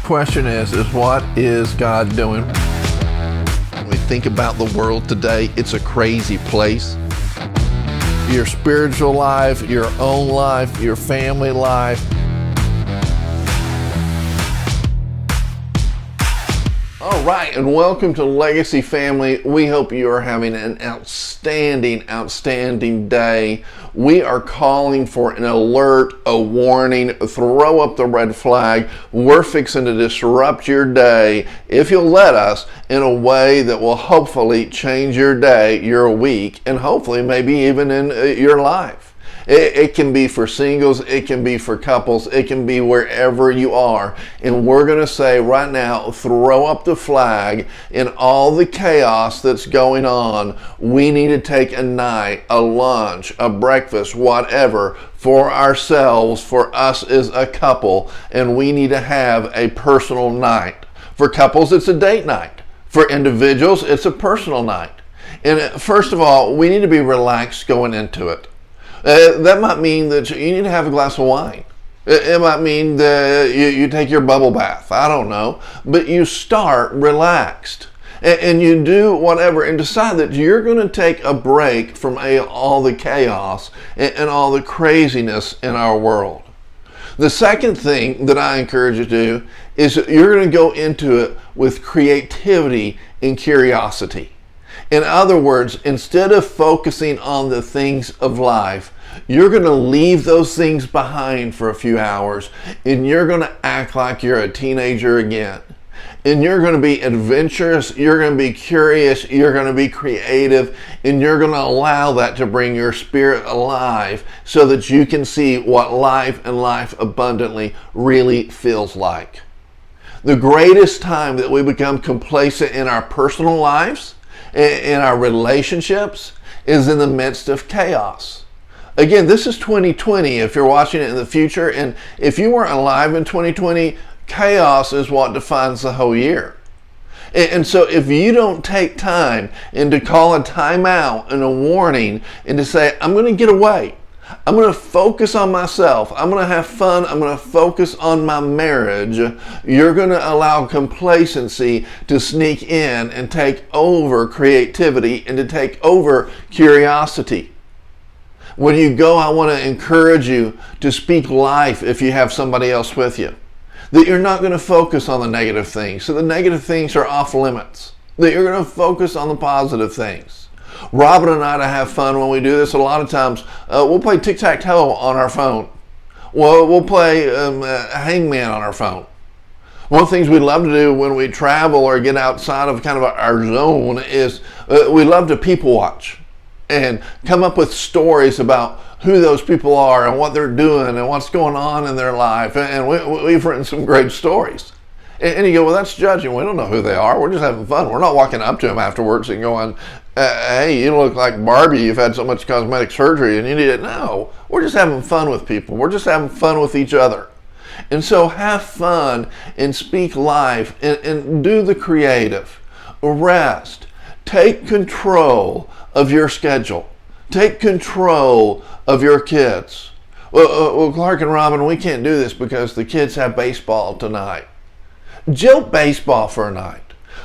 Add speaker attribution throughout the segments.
Speaker 1: question is what is God doing?
Speaker 2: When we think about the world today, it's a crazy place.
Speaker 1: Your spiritual life, your own life, your family life. All right, and welcome to Legacy Family. We hope you are having an outstanding day. We are calling for an alert, a warning, throw up the red flag. We're fixing to disrupt your day, if you'll let us, in a way that will hopefully change your day, your week, and hopefully maybe even in your life. It can be for singles, it can be for couples, it can be wherever you are. And we're going to say right now, throw up the flag in all the chaos that's going on. We need to take a night, a lunch, a breakfast, whatever, for ourselves, for us as a couple. And we need to have a personal night. For couples, it's a date night. For individuals, it's a personal night. And first of all, we need to be relaxed going into it. That might mean that you need to have a glass of wine. It might mean that you take your bubble bath. I don't know. But you start relaxed. And you do whatever and decide that you're going to take a break from all the chaos and all the craziness in our world. The second thing that I encourage you to do is that you're going to go into it with creativity and curiosity. In other words, instead of focusing on the things of life, you're going to leave those things behind for a few hours and you're going to act like you're a teenager again. And you're going to be adventurous, you're going to be curious, you're going to be creative, and you're going to allow that to bring your spirit alive so that you can see what life and life abundantly really feels like. The greatest time that we become complacent in our personal lives, in our relationships, is in the midst of chaos. Again, this is 2020 if you're watching it in the future, and if you weren't alive in 2020, chaos is what defines the whole year. And so if you don't take time and to call a timeout and a warning and to say, I'm going to get away, I'm going to focus on myself, I'm going to have fun, I'm going to focus on my marriage, you're going to allow complacency to sneak in and take over creativity and to take over curiosity. When you go, I want to encourage you to speak life if you have somebody else with you. That you're not going to focus on the negative things. So the negative things are off limits. That you're going to focus on the positive things. Robin and I, to have fun when we do this, a lot of times we'll play tic-tac-toe on our phone. We'll play hangman on our phone. One of the things we love to do when we travel or get outside of kind of our zone is we love to people watch and come up with stories about who those people are and what they're doing and what's going on in their life. And we've written some great stories. And you go, well, that's judging. We don't know who they are. We're just having fun. We're not walking up to them afterwards and going, hey, you look like Barbie. You've had so much cosmetic surgery and you need it. No, we're just having fun with people. We're just having fun with each other. And so have fun and speak life and do the creative. Rest. Take control of your schedule. Take control of your kids. Well, Clark and Robin, we can't do this because the kids have baseball tonight. Jilt baseball for a night.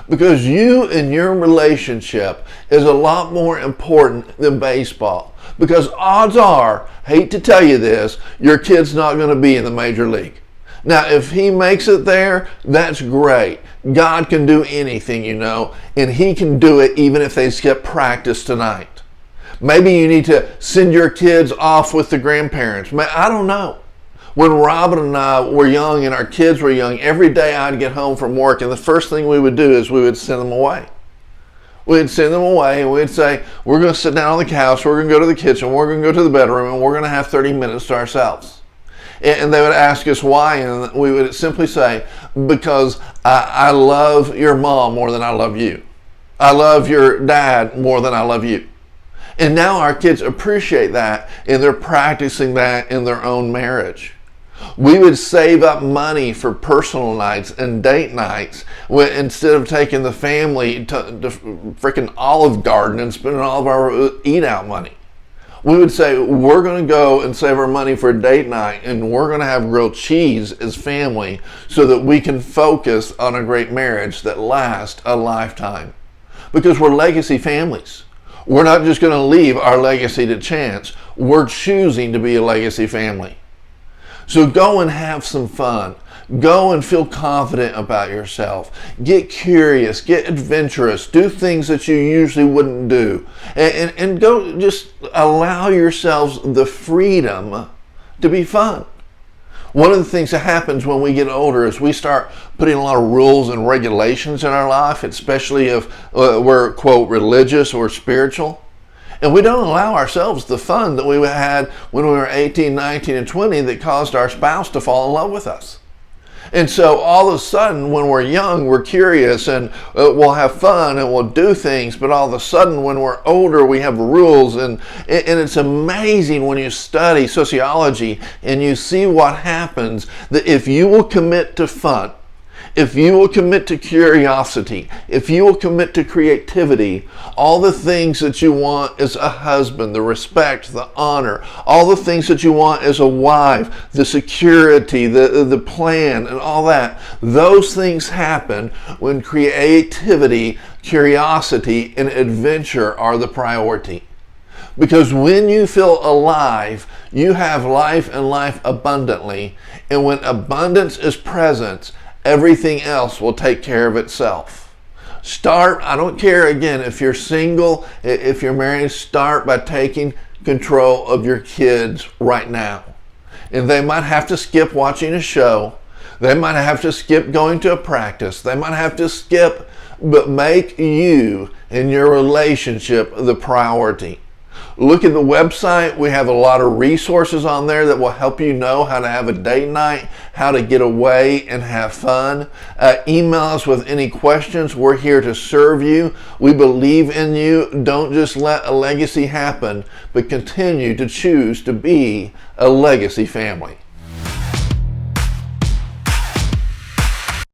Speaker 1: Because you and your relationship is a lot more important than baseball. Because odds are, hate to tell you this, your kid's not going to be in the major league. Now, if he makes it there, that's great. God can do anything, you know, and he can do it even if they skip practice tonight. Maybe you need to send your kids off with the grandparents. I don't know. When Robin and I were young and our kids were young, every day I'd get home from work and the first thing we would do is we would send them away. We'd send them away and we'd say, we're going to sit down on the couch, we're going to go to the kitchen, we're going to go to the bedroom, and we're going to have 30 minutes to ourselves. And they would ask us why, and we would simply say, because I love your mom more than I love you. I love your dad more than I love you. And now our kids appreciate that, and they're practicing that in their own marriage. We would save up money for personal nights and date nights instead of taking the family to freaking Olive Garden and spending all of our eat out money. We would say, we're going to go and save our money for a date night, and we're going to have grilled cheese as family so that we can focus on a great marriage that lasts a lifetime. Because we're legacy families. We're not just going to leave our legacy to chance. We're choosing to be a legacy family. So go and have some fun. Go and feel confident about yourself. Get curious, get adventurous, do things that you usually wouldn't do. And go just allow yourselves the freedom to be fun. One of the things that happens when we get older is we start putting a lot of rules and regulations in our life, especially if we're, quote, religious or spiritual. And we don't allow ourselves the fun that we had when we were 18, 19, and 20 that caused our spouse to fall in love with us. And so all of a sudden, when we're young, we're curious and we'll have fun and we'll do things. But all of a sudden, when we're older, we have rules. And it's amazing when you study sociology and you see what happens, that if you will commit to fun, if you will commit to curiosity, if you will commit to creativity, all the things that you want as a husband, the respect, the honor, all the things that you want as a wife, the security, the plan, and all that, those things happen when creativity, curiosity, and adventure are the priority. Because when you feel alive, you have life and life abundantly. And when abundance is present, everything else will take care of itself. Start, I don't care again if you're single, if you're married, start by taking control of your kids right now. And they might have to skip watching a show. They might have to skip going to a practice. They might have to skip, but make you and your relationship the priority. Look at the website. We have a lot of resources on there that will help you know how to have a date night, how to get away and have fun. Email us with any questions. We're here to serve you. We believe in you. Don't just let a legacy happen, but continue to choose to be a legacy family.